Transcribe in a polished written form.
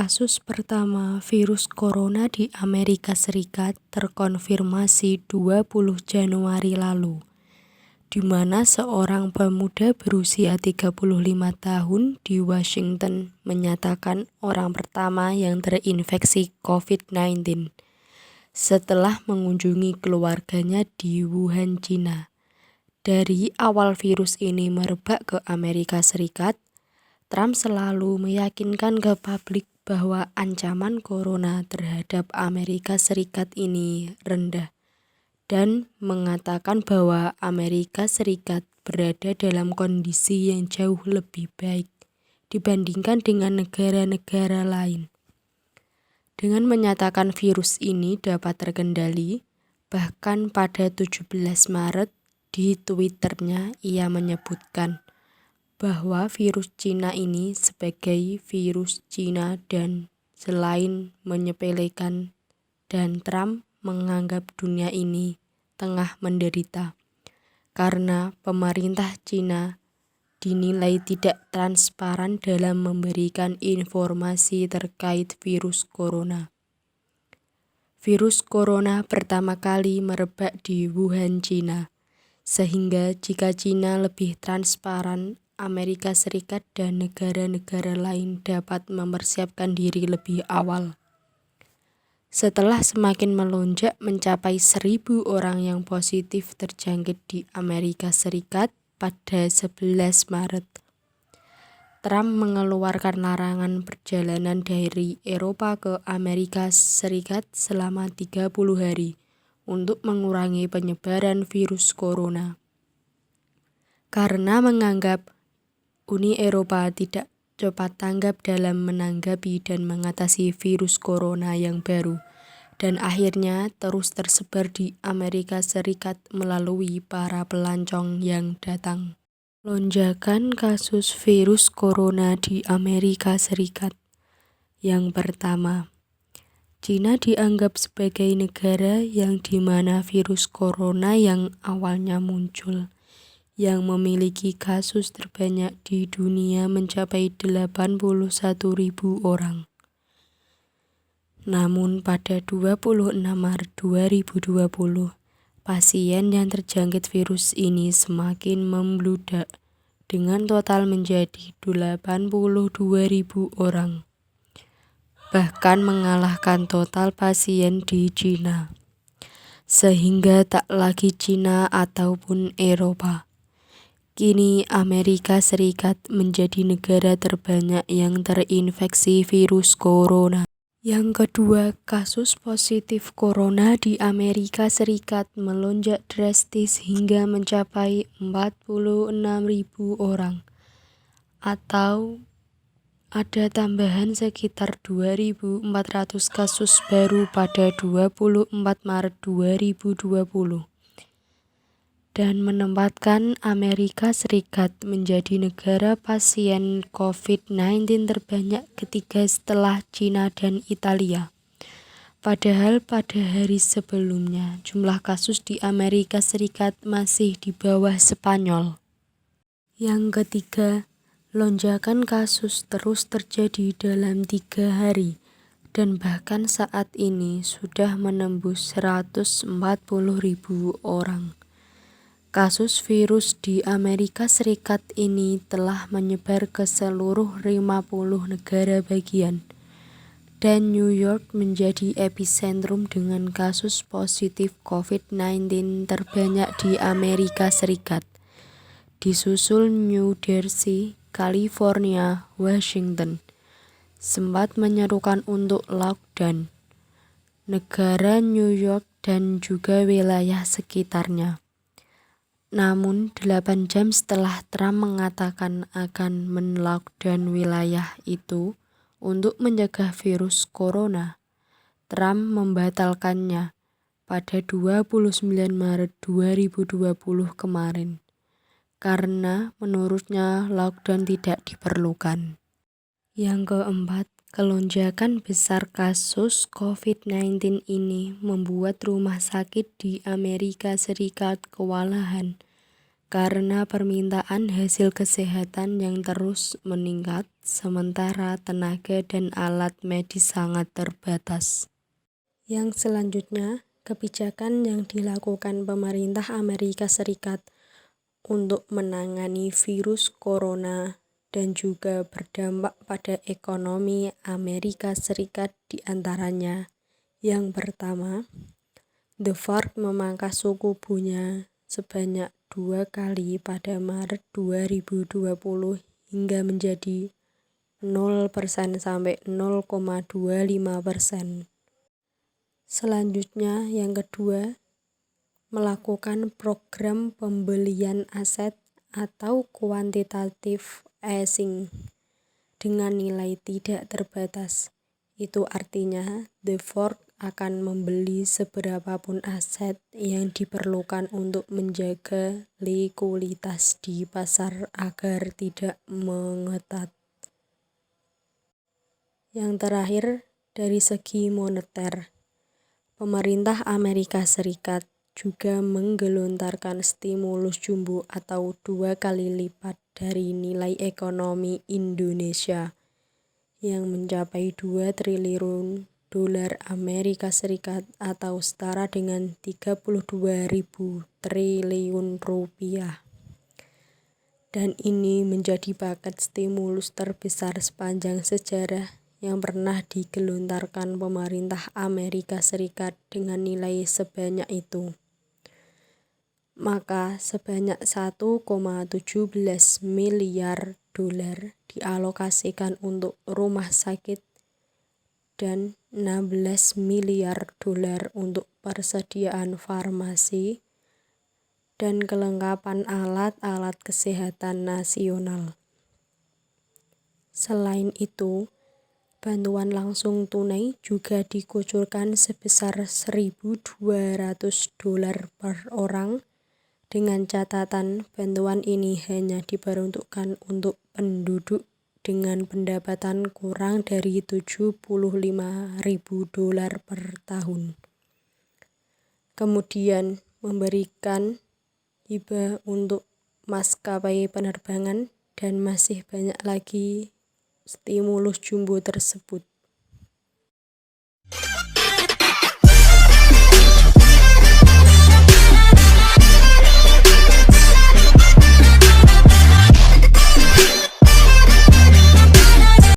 Kasus pertama virus corona di Amerika Serikat terkonfirmasi 20 Januari lalu, di mana seorang pemuda berusia 35 tahun di Washington menyatakan orang pertama yang terinfeksi COVID-19 setelah mengunjungi keluarganya di Wuhan, China. Dari awal virus ini merebak ke Amerika Serikat, Trump selalu meyakinkan ke publik bahwa ancaman corona terhadap Amerika Serikat ini rendah dan mengatakan bahwa Amerika Serikat berada dalam kondisi yang jauh lebih baik dibandingkan dengan negara-negara lain. Dengan menyatakan virus ini dapat terkendali, bahkan pada 17 Maret di Twitternya ia menyebutkan bahwa virus Cina ini sebagai virus Cina dan selain menyepelekan dan Trump menganggap dunia ini tengah menderita karena pemerintah Cina dinilai tidak transparan dalam memberikan informasi terkait virus corona. Virus corona pertama kali merebak di Wuhan, China, sehingga jika China lebih transparan, Amerika Serikat dan negara-negara lain dapat mempersiapkan diri lebih awal. Setelah semakin melonjak mencapai 1.000 orang yang positif terjangkit di Amerika Serikat pada 11 Maret, Trump mengeluarkan larangan perjalanan dari Eropa ke Amerika Serikat selama 30 hari untuk mengurangi penyebaran virus corona. Karena menganggap Uni Eropa tidak cepat tanggap dalam menanggapi dan mengatasi virus corona yang baru dan akhirnya terus tersebar di Amerika Serikat melalui para pelancong yang datang. Lonjakan kasus virus corona di Amerika Serikat. Yang pertama, China dianggap sebagai negara yang di mana virus corona yang awalnya muncul yang memiliki kasus terbanyak di dunia mencapai 81.000 orang. Namun pada 26 Maret 2020, pasien yang terjangkit virus ini semakin membludak dengan total menjadi 82.000 orang, bahkan mengalahkan total pasien di China, sehingga tak lagi China ataupun Eropa. Kini Amerika Serikat menjadi negara terbanyak yang terinfeksi virus corona. Yang kedua, kasus positif corona di Amerika Serikat melonjak drastis hingga mencapai 46.000 orang, atau ada tambahan sekitar 2.400 kasus baru pada 24 Maret 2020. Dan menempatkan Amerika Serikat menjadi negara pasien COVID-19 terbanyak ketiga setelah China dan Italia. Padahal pada hari sebelumnya, jumlah kasus di Amerika Serikat masih di bawah Spanyol. Yang ketiga, lonjakan kasus terus terjadi dalam 3 hari, dan bahkan saat ini sudah menembus 140.000 orang. Kasus virus di Amerika Serikat ini telah menyebar ke seluruh 50 negara bagian, dan New York menjadi epicentrum dengan kasus positif COVID-19 terbanyak di Amerika Serikat, disusul New Jersey, California, Washington, sempat menyerukan untuk lockdown negara New York dan juga wilayah sekitarnya. Namun 8 jam setelah Trump mengatakan akan men-lockdown wilayah itu untuk mencegah virus corona, Trump membatalkannya pada 29 Maret 2020 kemarin, karena menurutnya lockdown tidak diperlukan. Yang keempat, kelonjakan besar kasus COVID-19 ini membuat rumah sakit di Amerika Serikat kewalahan karena permintaan hasil kesehatan yang terus meningkat, sementara tenaga dan alat medis sangat terbatas. Yang selanjutnya, kebijakan yang dilakukan pemerintah Amerika Serikat untuk menangani virus corona dan juga berdampak pada ekonomi Amerika Serikat diantaranya. Yang pertama, The Fed memangkas suku bunga sebanyak 2 kali pada Maret 2020 hingga menjadi 0% sampai 0,25%. Selanjutnya, yang kedua, melakukan program pembelian aset atau quantitative easing dengan nilai tidak terbatas. Itu artinya The Fed akan membeli seberapapun aset yang diperlukan untuk menjaga likuiditas di pasar agar tidak mengetat. Yang terakhir, dari segi moneter, pemerintah Amerika Serikat juga menggelontarkan stimulus jumbo atau 2 kali lipat dari nilai ekonomi Indonesia yang mencapai 2 triliun dolar Amerika Serikat atau setara dengan 32.000 triliun rupiah. Dan ini menjadi paket stimulus terbesar sepanjang sejarah yang pernah digelontarkan pemerintah Amerika Serikat dengan nilai sebanyak itu. Maka sebanyak 1,17 miliar dolar dialokasikan untuk rumah sakit dan 16 miliar dolar untuk persediaan farmasi dan kelengkapan alat-alat kesehatan nasional. Selain itu, bantuan langsung tunai juga dikucurkan sebesar 1.200 dolar per orang, dengan catatan bantuan ini hanya diperuntukkan untuk penduduk dengan pendapatan kurang dari 75.000 dolar per tahun. Kemudian memberikan hibah untuk maskapai penerbangan dan masih banyak lagi stimulus jumbo tersebut.